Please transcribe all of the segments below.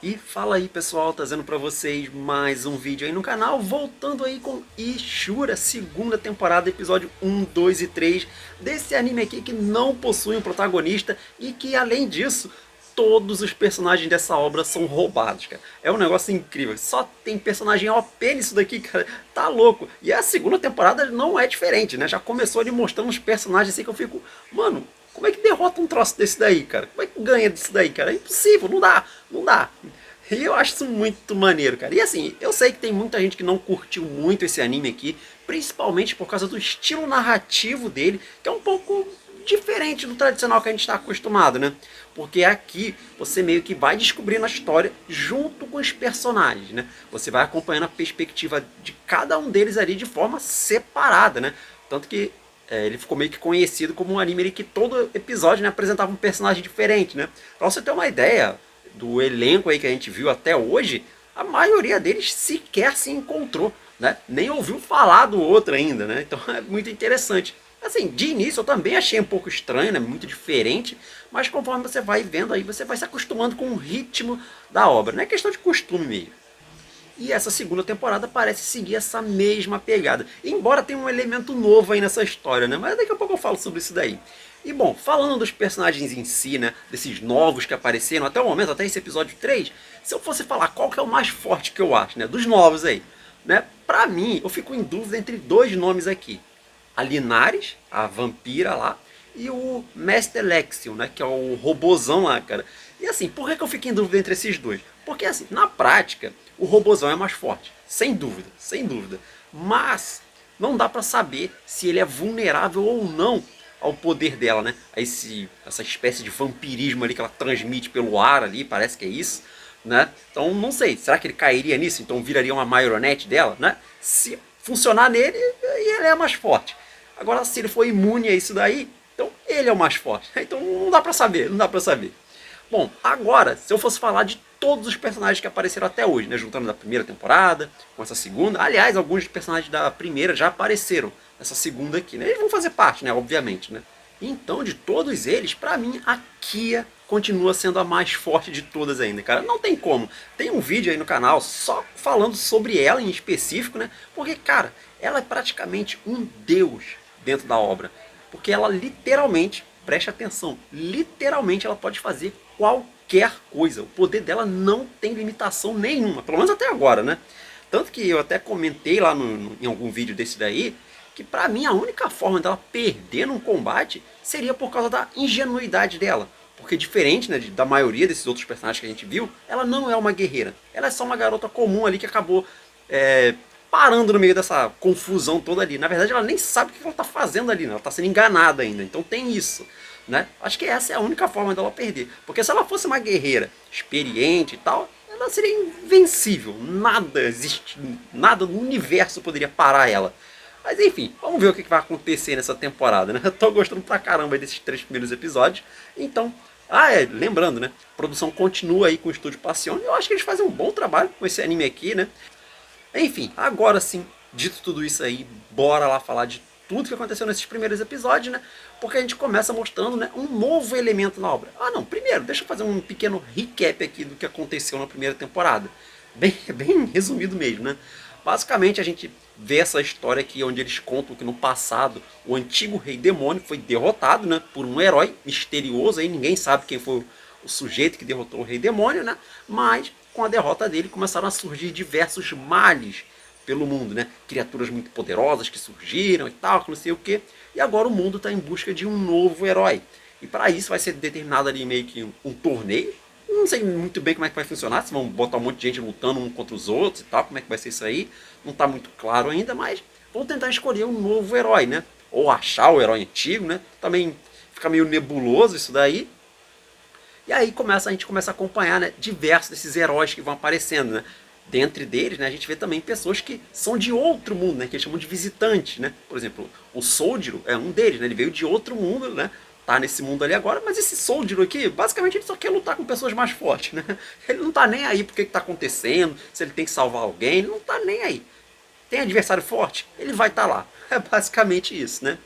E fala aí pessoal, trazendo pra vocês mais um vídeo aí no canal, voltando aí com Ishura, segunda temporada, episódio 1, 2 e 3, desse anime aqui que não possui um protagonista e que além disso, todos os personagens dessa obra são roubados, cara. É um negócio incrível, só tem personagem OP nisso daqui, cara, tá louco. E a segunda temporada não é diferente, né, já começou ali mostrando uns personagens assim que eu fico, mano, como é que derrota um troço desse daí, cara? Como é que ganha disso daí, cara? É impossível, não dá, não dá. E eu acho isso muito maneiro, cara. E assim, eu sei que tem muita gente que não curtiu muito esse anime aqui, principalmente por causa do estilo narrativo dele, que é um pouco diferente do tradicional que a gente está acostumado, né? Porque aqui você meio que vai descobrindo a história junto com os personagens, né? Você vai acompanhando a perspectiva de cada um deles ali de forma separada, né? Tanto que ele ficou meio que conhecido como um anime que todo episódio, né, apresentava um personagem diferente, né? Pra você ter uma ideia do elenco aí que a gente viu até hoje, a maioria deles sequer se encontrou, né? Nem ouviu falar do outro ainda, né? Então é muito interessante. Assim, de início eu também achei um pouco estranho, né? Muito diferente, mas conforme você vai vendo aí, você vai se acostumando com o ritmo da obra. Não é questão de costume mesmo. E essa segunda temporada parece seguir essa mesma pegada. Embora tenha um elemento novo aí nessa história, né? Mas daqui a pouco eu falo sobre isso daí. E bom, falando dos personagens em si, né? Desses novos que apareceram até o momento, até esse episódio 3, se eu fosse falar qual que é o mais forte que eu acho, né? Dos novos aí, né? Pra mim, eu fico em dúvida entre dois nomes aqui. A Linares, a vampira lá, e o Mestre Lexion, né? Que é o robozão lá, cara. E assim, por que eu fico em dúvida entre esses dois? Porque assim, na prática, o robozão é mais forte, sem dúvida, sem dúvida. Mas não dá pra saber se ele é vulnerável ou não ao poder dela, né? A essa espécie de vampirismo ali que ela transmite pelo ar ali, parece que é isso, né? Então não sei, será que ele cairia nisso? Então viraria uma marionete dela, né? Se funcionar nele, ele é mais forte. Agora, se ele for imune a isso daí, então ele é o mais forte. Então não dá pra saber, não dá pra saber. Bom, agora, se eu fosse falar de todos os personagens que apareceram até hoje, né, juntando da primeira temporada com essa segunda, aliás, alguns personagens da primeira já apareceram nessa segunda aqui, né, eles vão fazer parte, né, obviamente, né. Então, de todos eles, pra mim, a Kia continua sendo a mais forte de todas ainda, cara. Não tem como. Tem um vídeo aí no canal só falando sobre ela em específico, né? Porque, cara, ela é praticamente um deus dentro da obra. Porque ela literalmente, preste atenção, literalmente ela pode fazer qualquer coisa. O poder dela não tem limitação nenhuma, pelo menos até agora, né? Tanto que eu até comentei lá em algum vídeo desse daí, que pra mim a única forma dela perder num combate seria por causa da ingenuidade dela. Porque diferente, né, da maioria desses outros personagens que a gente viu, ela não é uma guerreira. Ela é só uma garota comum ali que acabou parando no meio dessa confusão toda ali. Na verdade, ela nem sabe o que ela está fazendo ali, né? Ela está sendo enganada ainda. Então tem isso, né? Acho que essa é a única forma dela perder. Porque se ela fosse uma guerreira experiente e tal, ela seria invencível. Nada existe, nada no universo poderia parar ela. Mas enfim, vamos ver o que vai acontecer nessa temporada, né? Eu tô gostando pra caramba desses 3 primeiros episódios. Então, lembrando, né? A produção continua aí com o Estúdio Passion. Eu acho que eles fazem um bom trabalho com esse anime aqui, né? Enfim, agora sim, dito tudo isso aí, bora lá falar de tudo que aconteceu nesses primeiros episódios, né? Porque a gente começa mostrando, né, um novo elemento na obra. Ah, não, primeiro, deixa eu fazer um pequeno recap aqui do que aconteceu na primeira temporada. Bem resumido mesmo, né? Basicamente a gente vê essa história aqui onde eles contam que no passado o antigo rei demônio foi derrotado, né, por um herói misterioso, aí ninguém sabe quem foi o sujeito que derrotou o rei demônio, né? Mas com a derrota dele começaram a surgir diversos males pelo mundo, né? Criaturas muito poderosas que surgiram e tal, que não sei o que. E agora o mundo está em busca de um novo herói. E para isso vai ser determinado ali meio que um torneio. Não sei muito bem como é que vai funcionar, se vão botar um monte de gente lutando um contra os outros e tal, como é que vai ser isso aí. Não está muito claro ainda, mas vão tentar escolher um novo herói, né? Ou achar o herói antigo, né? Também fica meio nebuloso isso daí. E aí a gente começa a acompanhar, né, diversos desses heróis que vão aparecendo, né? Dentre deles, né, a gente vê também pessoas que são de outro mundo, né, que eles chamam de visitantes, né? Por exemplo, o Soldiro é um deles, né? Ele veio de outro mundo, né? Tá nesse mundo ali agora, mas esse Soldiro aqui, basicamente ele só quer lutar com pessoas mais fortes, né? Ele não tá nem aí porque que tá acontecendo, se ele tem que salvar alguém, ele não tá nem aí. Tem adversário forte? Ele vai estar lá. É basicamente isso, né?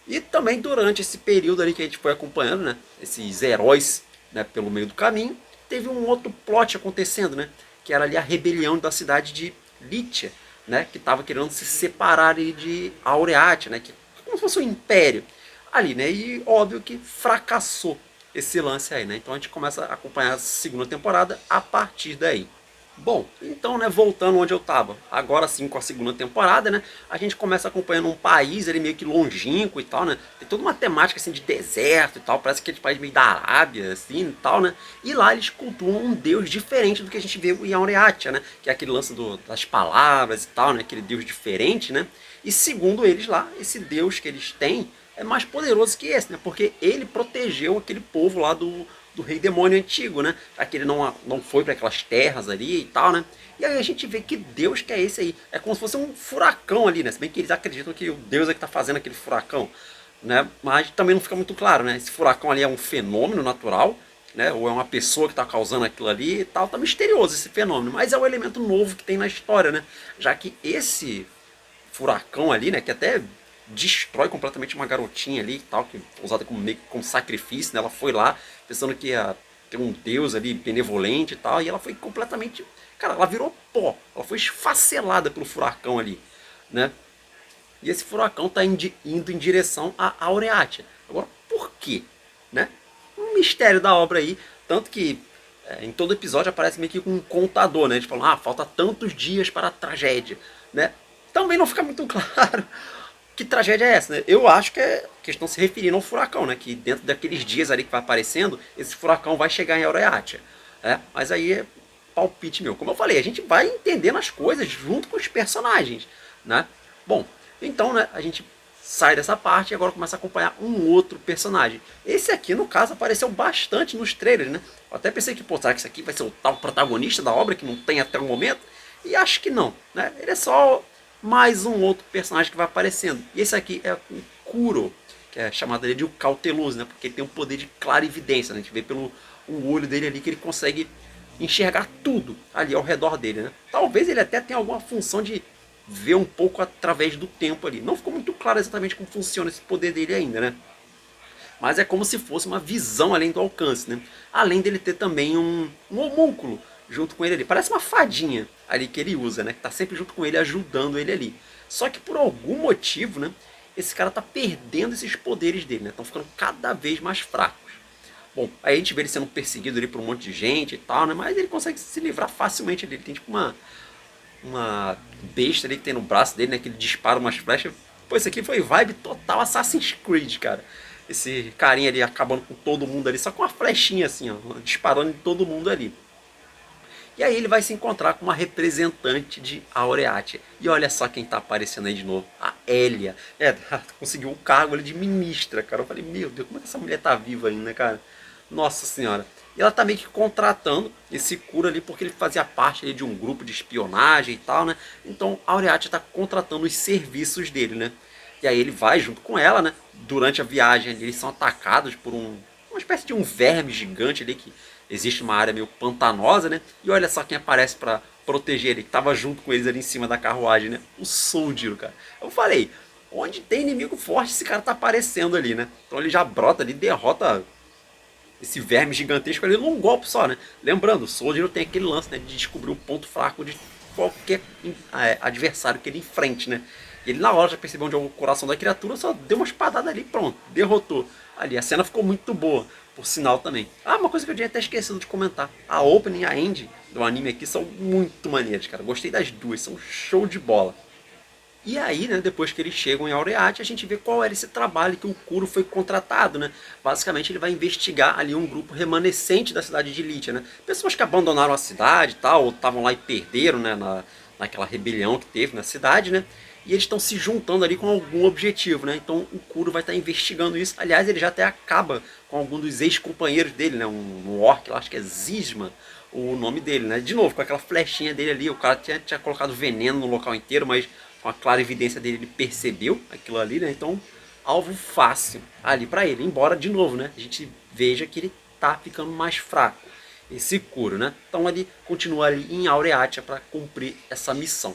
E também durante esse período ali que a gente foi acompanhando, né, esses heróis, né, pelo meio do caminho, teve um outro plot acontecendo, né? Que era ali a rebelião da cidade de Lítia, né? Que estava querendo se separar ali de Aureate, né? Que como se fosse um império ali, né? E óbvio que fracassou esse lance aí, né? Então a gente começa a acompanhar a segunda temporada a partir daí. Bom, então, né, voltando onde eu tava, agora sim com a segunda temporada, né, a gente começa acompanhando um país ali meio que longínquo e tal, né, tem toda uma temática assim de deserto e tal, parece que é de país meio da Arábia, assim e tal, né, e lá eles cultuam um deus diferente do que a gente vê em Aureatia, né, que é aquele lance das palavras e tal, né, aquele deus diferente, né, e segundo eles lá, esse deus que eles têm é mais poderoso que esse, né, porque ele protegeu aquele povo lá do rei demônio antigo, né? Já que ele não foi para aquelas terras ali e tal, né? E aí a gente vê que Deus que é esse aí. É como se fosse um furacão ali, né? Se bem que eles acreditam que o Deus é que está fazendo aquele furacão, né? Mas também não fica muito claro, né? Esse furacão ali é um fenômeno natural, né? Ou é uma pessoa que está causando aquilo ali e tal. Tá misterioso esse fenômeno, mas é um elemento novo que tem na história, né? Já que esse furacão ali, né? Que até destrói completamente uma garotinha ali e tal, que usada como meio como sacrifício, né? Ela foi lá pensando que ia ter um deus ali benevolente e tal, e ela foi completamente, cara, ela virou pó, ela foi esfacelada pelo furacão ali, né? E esse furacão tá indo em direção a Aureatia. Agora, por quê? Né? Um mistério da obra aí, tanto que em todo episódio aparece meio que um contador, né? Eles falam, falta tantos dias para a tragédia, né? Também não fica muito claro que tragédia é essa, né? Eu acho que estão se referindo ao furacão, né? Que dentro daqueles dias ali que vai aparecendo, esse furacão vai chegar em Aureatia. Mas aí é palpite meu. Como eu falei, a gente vai entendendo as coisas junto com os personagens, né? Bom, então, né, a gente sai dessa parte e agora começa a acompanhar um outro personagem. Esse aqui, no caso, apareceu bastante nos trailers, né? Eu até pensei que, pô, será que esse aqui vai ser o tal protagonista da obra que não tem até o momento? E acho que não, né? Ele é só mais um outro personagem que vai aparecendo. E esse aqui é o Kuro, que é chamado de o Cauteloso, né? Porque ele tem um poder de clarividência, né? A gente vê pelo o olho dele ali que ele consegue enxergar tudo ali ao redor dele, né? Talvez ele até tenha alguma função de ver um pouco através do tempo ali. Não ficou muito claro exatamente como funciona esse poder dele ainda, né? Mas é como se fosse uma visão além do alcance, né? Além dele ter também um homúnculo junto com ele ali. Parece uma fadinha ali que ele usa, né? Que tá sempre junto com ele, ajudando ele ali. Só que por algum motivo, né? Esse cara tá perdendo esses poderes dele, né? Estão ficando cada vez mais fracos. Bom, aí a gente vê ele sendo perseguido ali por um monte de gente e tal, né? Mas ele consegue se livrar facilmente ali. Ele tem tipo uma besta ali que tem no braço dele, né? Que ele dispara umas flechas. Pô, isso aqui foi vibe total Assassin's Creed, cara. Esse carinha ali acabando com todo mundo ali, só com uma flechinha assim, ó, disparando em todo mundo ali. E aí ele vai se encontrar com uma representante de Aureatia. E olha só quem tá aparecendo aí de novo. A Elia. Conseguiu um cargo ali de ministra, cara. Eu falei, meu Deus, como é que essa mulher tá viva ainda, cara? Nossa senhora. E ela tá meio que contratando esse cura ali porque ele fazia parte ali de um grupo de espionagem e tal, né? Então a Aureatia tá contratando os serviços dele, né? E aí ele vai junto com ela, né? Durante a viagem eles são atacados por uma espécie de um verme gigante ali que existe uma área meio pantanosa, né? E olha só quem aparece para proteger ele, que tava junto com eles ali em cima da carruagem, né? O Soldier, cara. Eu falei, onde tem inimigo forte esse cara tá aparecendo ali, né? Então ele já brota ali, derrota esse verme gigantesco ali num golpe só, né? Lembrando, o Soldier tem aquele lance, né, de descobrir o ponto fraco de qualquer adversário que ele enfrente, né? E ele na hora já percebeu onde é o coração da criatura, só deu uma espadada ali, pronto, derrotou. Ali, a cena ficou muito boa, por sinal também. Uma coisa que eu tinha até esquecido de comentar. A opening e a end do anime aqui são muito maneiras, cara. Gostei das duas, são show de bola. E aí, né, depois que eles chegam em Aureate, a gente vê qual era esse trabalho que o Kuro foi contratado, né? Basicamente ele vai investigar ali um grupo remanescente da cidade de Lítia, né? Pessoas que abandonaram a cidade e tal, ou estavam lá e perderam, né, naquela rebelião que teve na cidade, né? E eles estão se juntando ali com algum objetivo, né? Então o Kuro vai estar investigando isso. Aliás, ele já até acaba com algum dos ex-companheiros dele, né? Um orc, eu acho que é Zisma, o nome dele, né? De novo, com aquela flechinha dele ali, o cara tinha colocado veneno no local inteiro, mas com a clara evidência dele, ele percebeu aquilo ali, né? Então, alvo fácil ali para ele. Embora, de novo, né? A gente veja que ele tá ficando mais fraco, esse Kuro, né? Então ele continua ali em Aureatia para cumprir essa missão.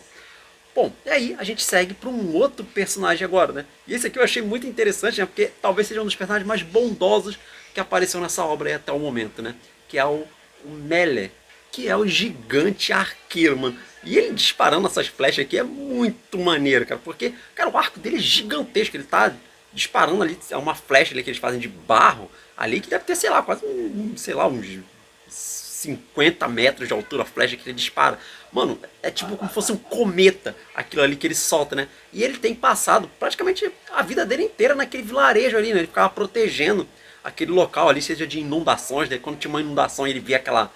Bom, e aí a gente segue para um outro personagem agora, né? E esse aqui eu achei muito interessante, né? Porque talvez seja um dos personagens mais bondosos que apareceu nessa obra aí até o momento, né? Que é o o Melee, que é o gigante arqueiro, mano. E ele disparando essas flechas aqui é muito maneiro, cara, porque, cara, o arco dele é gigantesco, ele tá disparando ali, é uma flecha ali que eles fazem de barro, ali que deve ter, sei lá, quase sei lá, uns 50 metros de altura a flecha que ele dispara. Mano, é tipo como se fosse um cometa aquilo ali que ele solta, né? E ele tem passado praticamente a vida dele inteira naquele vilarejo ali, né? Ele ficava protegendo aquele local ali, seja de inundações, né? Quando tinha uma inundação ele via aquele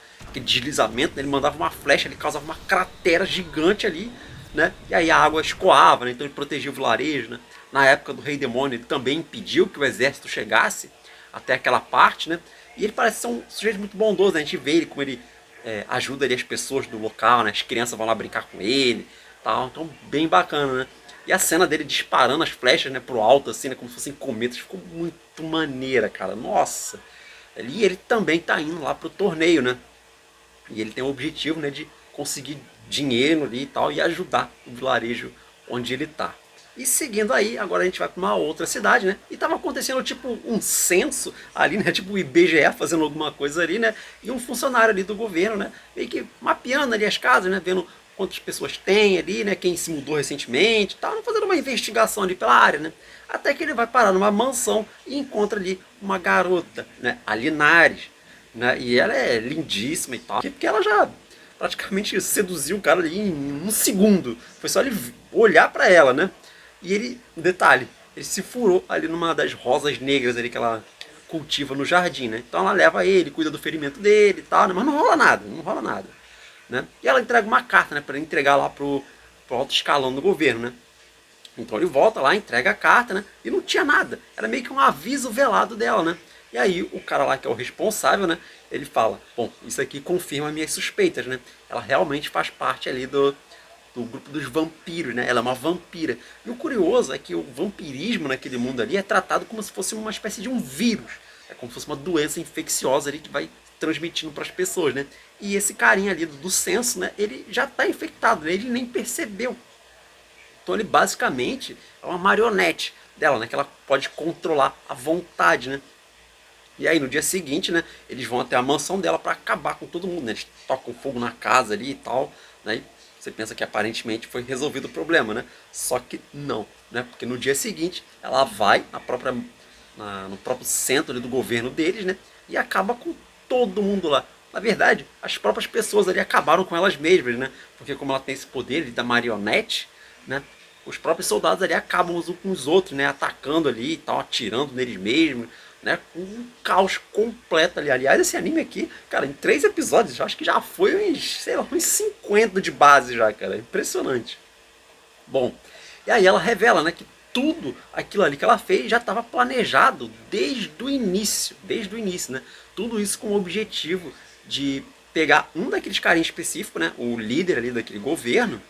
deslizamento, né? Ele mandava uma flecha, ele causava uma cratera gigante ali, né? E aí a água escoava, né? Então ele protegia o vilarejo, né? Na época do Rei Demônio ele também impediu que o exército chegasse até aquela parte, né? E ele parece ser um sujeito muito bondoso, né? A gente vê ele como ele ajuda ali as pessoas do local, né? As crianças vão lá brincar com ele, tal. Então bem bacana, né? E a cena dele disparando as flechas, né, pro alto, assim, né, como se fossem cometas, ficou muito maneira, cara. Nossa! E ele também tá indo lá pro torneio, né? E ele tem o objetivo, né, de conseguir dinheiro ali e tal e ajudar o vilarejo onde ele tá. E seguindo aí, agora a gente vai para uma outra cidade, né? E tava acontecendo tipo um censo ali, né? Tipo o IBGE fazendo alguma coisa ali, né? E um funcionário ali do governo, né? Meio que mapeando ali as casas, né? Vendo quantas pessoas tem ali, né? Quem se mudou recentemente, tal, fazendo uma investigação ali pela área, né? Até que ele vai parar numa mansão e encontra ali uma garota, né? A Linares, né? E ela é lindíssima e tal, porque ela já praticamente seduziu o cara ali em um segundo. Foi só ele olhar para ela, né? E ele, detalhe, ele se furou ali numa das rosas negras ali que ela cultiva no jardim, né? Então ela leva ele, cuida do ferimento dele e tal, né? Mas não rola nada, não rola nada, né? E ela entrega uma carta, né? Para entregar lá pro alto escalão do governo, né? Então ele volta lá, entrega a carta, né? E não tinha nada. Era meio que um aviso velado dela, né? E aí o cara lá que é o responsável, né? Ele fala, bom, isso aqui confirma minhas suspeitas, né? Ela realmente faz parte ali do grupo dos vampiros, né? Ela é uma vampira. E o curioso é que o vampirismo naquele mundo ali é tratado como se fosse uma espécie de um vírus. É como se fosse uma doença infecciosa ali que vai transmitindo para as pessoas, né? E esse carinha ali do censo, né? Ele já está infectado, né? Ele nem percebeu. Então ele basicamente é uma marionete dela, né? Que ela pode controlar à vontade, né? E aí no dia seguinte, né? Eles vão até a mansão dela para acabar com todo mundo, né? Eles tocam fogo na casa ali e tal, né? E você pensa que aparentemente foi resolvido o problema, né? Só que não, né? Porque no dia seguinte ela vai no próprio centro ali do governo deles, né? E acaba com todo mundo lá. Na verdade, as próprias pessoas ali acabaram com elas mesmas, né? Porque como ela tem esse poder ali da marionete, né? Os próprios soldados ali acabam uns com os outros, né? Atacando ali e tal, atirando neles mesmos, né? Com um caos completo ali. Aliás, esse anime aqui, cara, em 3 episódios, eu acho que já foi uns, sei lá, uns 50 de base já, cara. Impressionante. Bom, e aí ela revela, né, que tudo aquilo ali que ela fez já estava planejado desde o início, né? Tudo isso com o objetivo de pegar um daqueles carinhas específicos, né, o líder ali daquele governo,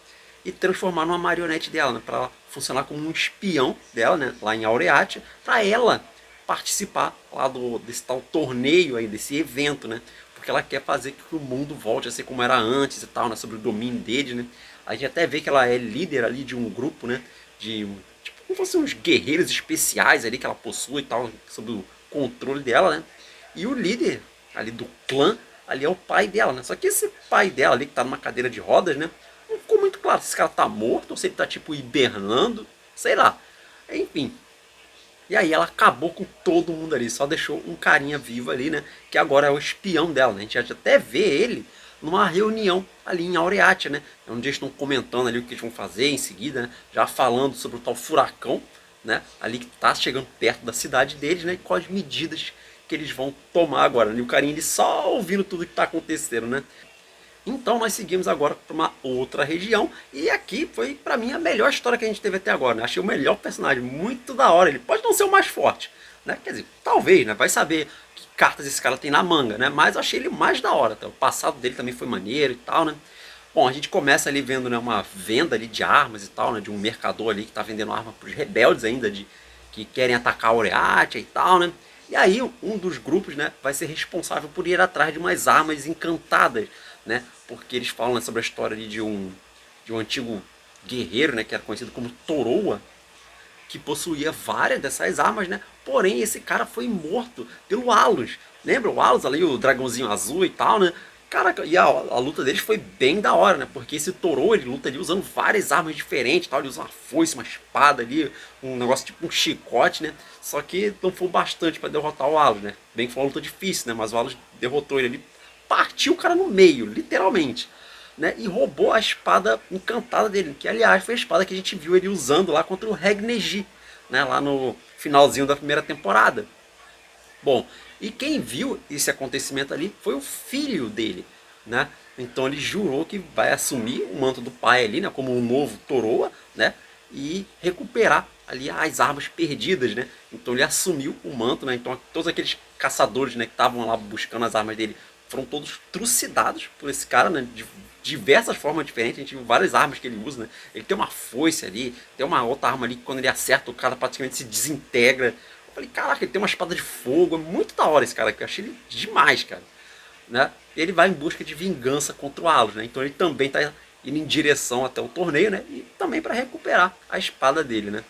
e transformar numa marionete dela, né, para ela funcionar como um espião dela, né, lá em Aureate, para ela participar lá desse tal torneio aí, desse evento, né? Porque ela quer fazer que o mundo volte a ser como era antes e tal, né? Sobre o domínio dele, né? A gente até vê que ela é líder ali de um grupo, né? De tipo, como fossem uns guerreiros especiais ali que ela possui e tal, sob o controle dela, né? E o líder ali do clã ali é o pai dela, né? Só que esse pai dela ali que tá numa cadeira de rodas, né? Não ficou muito claro se esse cara tá morto ou se ele tá tipo hibernando, sei lá. Enfim, e aí ela acabou com todo mundo ali, só deixou um carinha vivo ali, né? Que agora é o espião dela, né? A gente até vê ele numa reunião ali em Aureatia, né? Onde eles estão comentando ali o que eles vão fazer em seguida, né? Já falando sobre o tal furacão, né? Ali que tá chegando perto da cidade deles, né? E quais medidas que eles vão tomar agora, né? E o carinha ele só ouvindo tudo que tá acontecendo, né? Então nós seguimos agora para uma outra região. E aqui foi para mim a melhor história que a gente teve até agora, né? Achei o melhor personagem, muito da hora. Ele pode não ser o mais forte, né? Quer dizer, talvez, né? Vai saber que cartas esse cara tem na manga, né? Mas eu achei ele mais da hora. O passado dele também foi maneiro e tal, né? Bom, a gente começa ali vendo, né, uma venda ali de armas e tal, né? De um mercador ali que tá vendendo arma para os rebeldes ainda, que querem atacar a Aureatia e tal, né? E aí um dos grupos, né, vai ser responsável por ir atrás de umas armas encantadas, né? Porque eles falam, né, sobre a história de um antigo guerreiro, né, que era conhecido como Toroa, que possuía várias dessas armas, né, Porém, esse cara foi morto pelo Alus. Lembra o Alus ali, o dragãozinho azul e tal, né? Cara, e a luta deles foi bem da hora, né? Porque esse Toro, ele luta ali usando várias armas diferentes, tal. Ele usa uma foice, uma espada ali, um negócio tipo um chicote, né? Só que não foi bastante para derrotar o Alus, né? Bem que foi uma luta difícil, né? Mas o Alus derrotou ele ali, partiu o cara no meio, literalmente. Né, e roubou a espada encantada dele, que aliás foi a espada que a gente viu ele usando lá contra o Regneji, né, lá no finalzinho da primeira temporada. Bom, e quem viu esse acontecimento ali foi o filho dele, né? Então ele jurou que vai assumir o manto do pai ali, né, como um novo Toroa, né, e recuperar ali as armas perdidas, né? Então ele assumiu o manto, né? Então todos aqueles caçadores, né, que estavam lá buscando as armas dele foram todos trucidados por esse cara, né? De diversas formas diferentes. A gente viu várias armas que ele usa, né? Ele tem uma foice ali, tem uma outra arma ali que quando ele acerta o cara praticamente se desintegra. Eu falei, caraca, ele tem uma espada de fogo, é muito da hora esse cara aqui, eu achei ele demais, cara. Né? E ele vai em busca de vingança contra o Alus, né? Então ele também está indo em direção até o torneio, né? E também para recuperar a espada dele, né?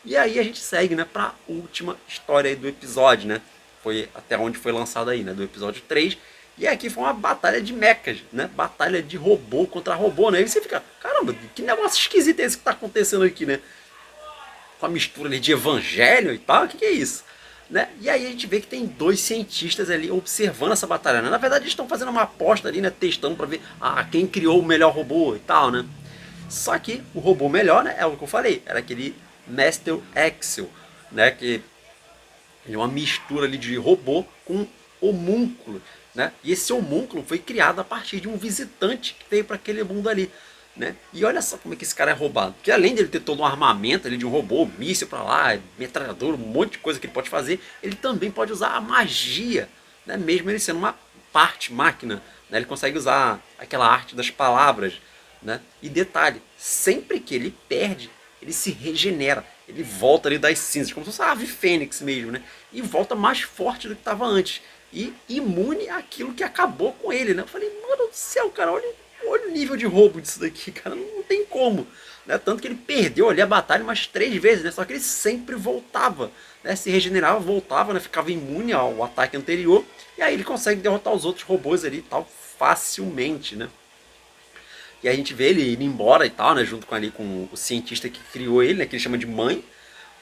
E aí a gente segue, né, para a última história aí do episódio, né? Foi até onde foi lançado aí, né? Do episódio 3. E aqui foi uma batalha de mechas, né? Batalha de robô contra robô, né? E você fica, caramba, que negócio esquisito é esse que tá acontecendo aqui, né? Com a mistura ali de evangelho e tal, o que é isso? Né? E aí a gente vê que tem dois cientistas ali observando essa batalha, né? Na verdade eles estão fazendo uma aposta ali, né? Testando para ver quem criou o melhor robô e tal, né? Só que o robô melhor, né? É o que eu falei, era aquele Master Axel, né? Que é uma mistura ali de robô com homúnculo, né? E esse homúnculo foi criado a partir de um visitante que veio para aquele mundo ali, né? E olha só como é que esse cara é roubado. Porque além dele ter todo um armamento ali de um robô, míssil para lá, metralhador, um monte de coisa que ele pode fazer, ele também pode usar a magia, né? Mesmo ele sendo uma parte máquina, né? Ele consegue usar aquela arte das palavras, né? E detalhe, sempre que ele perde, ele se regenera, ele volta ali das cinzas, como se fosse uma ave fênix mesmo, né? E volta mais forte do que estava antes. E imune àquilo que acabou com ele, né? Eu falei, mano do céu, cara, olha o nível de roubo disso daqui, cara, não tem como. Né? Tanto que ele perdeu ali a batalha umas 3 vezes, né? Só que ele sempre voltava, né? Se regenerava, voltava, né? Ficava imune ao ataque anterior. E aí ele consegue derrotar os outros robôs ali e tal facilmente, né? E a gente vê ele indo embora e tal, né? Junto com ali com o cientista que criou ele, né? Que ele chama de mãe,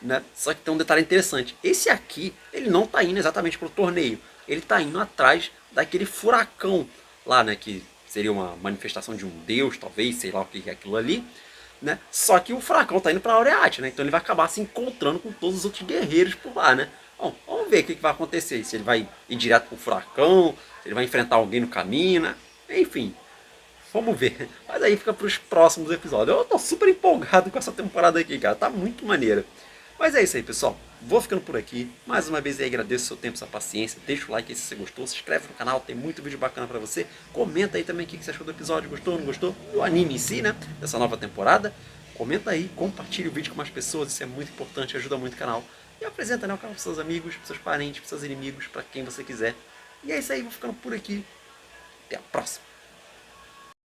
né? Só que tem um detalhe interessante. Esse aqui, ele não tá indo exatamente pro torneio. Ele tá indo atrás daquele furacão lá, né? Que seria uma manifestação de um deus, talvez, sei lá o que é aquilo ali. Né? Só que o furacão tá indo pra Aureate, né? Então ele vai acabar se encontrando com todos os outros guerreiros por lá, né? Bom, vamos ver o que vai acontecer. Se ele vai ir direto pro furacão, se ele vai enfrentar alguém no caminho, né? Enfim, vamos ver. Mas aí fica pros próximos episódios. Eu tô super empolgado com essa temporada aqui, cara. Tá muito maneira. Mas é isso aí, pessoal. Vou ficando por aqui. Mais uma vez aí agradeço o seu tempo, sua paciência. Deixa o like aí se você gostou. Se inscreve no canal, tem muito vídeo bacana pra você. Comenta aí também o que você achou do episódio. Gostou, não gostou? Do anime em si, né? Dessa nova temporada. Comenta aí, compartilha o vídeo com mais pessoas. Isso é muito importante, ajuda muito o canal. E apresenta, né, o canal pros seus amigos, pros seus parentes, pros seus inimigos, pra quem você quiser. E é isso aí, vou ficando por aqui. Até a próxima.